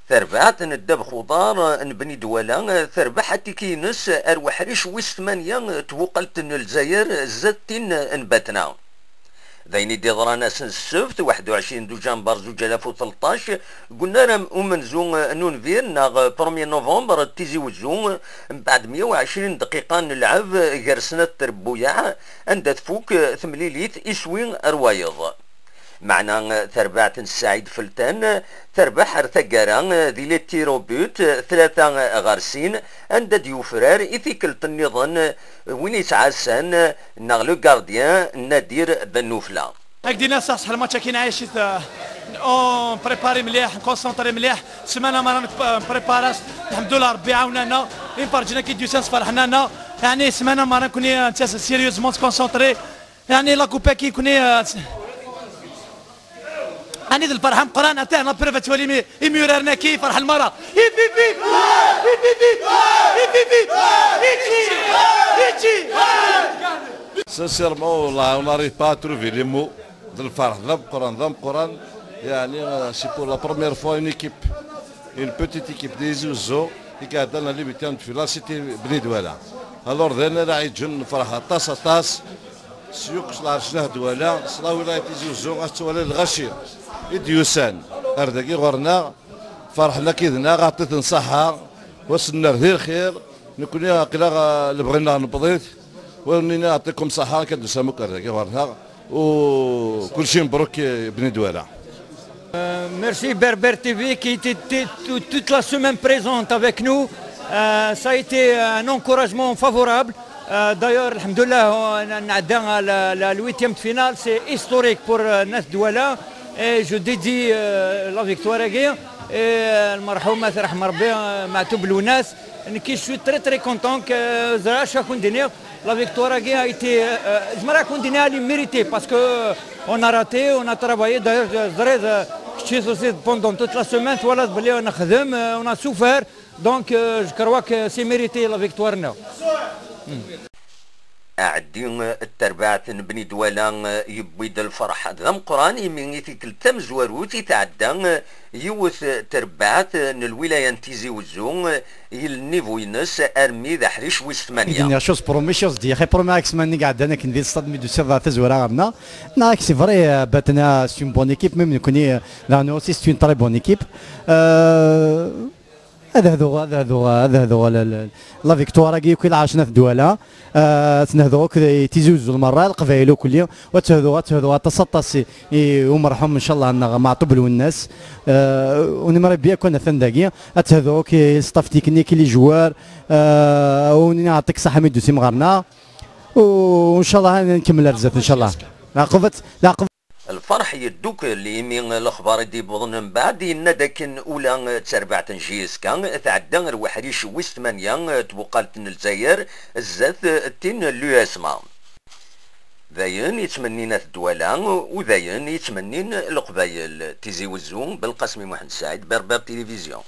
ثربعت ندب خضار نبني دولا ثربع حتى كينس أروح ريش ويس 8 توقلت الجزائر زدتين نباتنا ذيني دي ضرانا سن السبت 21 دجنبر 2013 قلنا راه ومنزو نونفير ناغ 1 نوفمبر تيزي وزو بعد 120 دقيقة نلعب غير سنة تربويا عند تفوك ثمليليت إسوين روايض معنا ثربعت السعيد فلتان ثربح ارتقارا ذي ليتيروبوت 3 غارسين عند ديوفرار إثيكلت النظام وين يتعسان نغلو غارديان نادير بنوفلا هكدينا صح الماتش كي نعيش اون بريباري مليح نكونسونطري مليح سمانه ما بريباراس الحمد لله ربي عاوننا انفرجنا كي ديوسانس فرحنا يعني سمانه ما نكوني سيريوزمون كونسونطري يعني لا كوبا كي كوني أنا ذي الفرحة مقران أتانا بريفا تولي يميورارنا كي فرح المرأة Sincèrement, on n'arrive pas à trouver les mots de الفرح. ذم قران يعني c'est pour la première fois une petite équipe des Ouzo qui a donné l'habitude de faire c'était بني دوالة. Alors ذنا راح يجون فرحة طاس سيوق شناه دوالة صلا ولاية زوزو غتولي الغشير إديوسان أرداكي غورنا فرحنا كيدنا غعطيت نصحة وصلنا لذي خير نكوني قلا اللي بغينا نبضيت وني نعطيكم صحة كدوسامو أرداكي غورنا وكل شيء مبروك بني دوالة. Merci Berber TV qui était toute la semaine présente avec nous. Ça a été un encouragement favorable. D'ailleurs, alhamdoulilah, on a dans la 8e finale, c'est historique pour Nas Douala. Et je dédie la victoire à Guy. Et le marhouma Rahma Rabbi Matoub Lounas. Je suis très content que Zaracha Koundiner, la victoire à Guy a été. Zmara Koundiner a mérité parce qu'on a raté, on a travaillé. D'ailleurs, je suis aussi pendant toute la semaine, voilà, on a souffert. Donc, je crois que c'est mérité la victoire. أعدين التربعة بني دوالان يبويد الفرح ذم قراني من يثيك التم زواروتي تعدان يوث تربعة الولاية انتيزي وزون يلنيفو ينس أرمي ذا حريش ويس 8 دنيا شوز بروميشوز دي خي برومي اكس ماني قاعد انا كندير صدمي دو سيرفا تزورا غرنا ناك سي فري باتنا سي اون بون ايكيب ميم نكوني لا نو سي سي اون تري بون ايكيب هذا لا فيكتوار كي كل عاشنا في دوله تنهضوا تيزوزوا المره القبائل كل وتهضوا تصطس ومرحوم ان شاء الله مع طبل والناس ونمر بيا كنا ثنداكي تهضوا كي ستاف تكنيكي لي جوار ونعطيك صحه من دوسي مغرنا وان شاء الله نكمل الرزات ان شاء الله لا الفرح يدوك اللي من الاخبار دي بظن من بعد ان داك اولى تربع تنجيز كان تعدى الوحريش ويس 8 توقالت الجزائر الزات تين لو اسما ذاين يتمنين الدوله وذاين يتمنين القبايل تيزي وزون بالقاسم محمد سعيد برباب تلفزيون.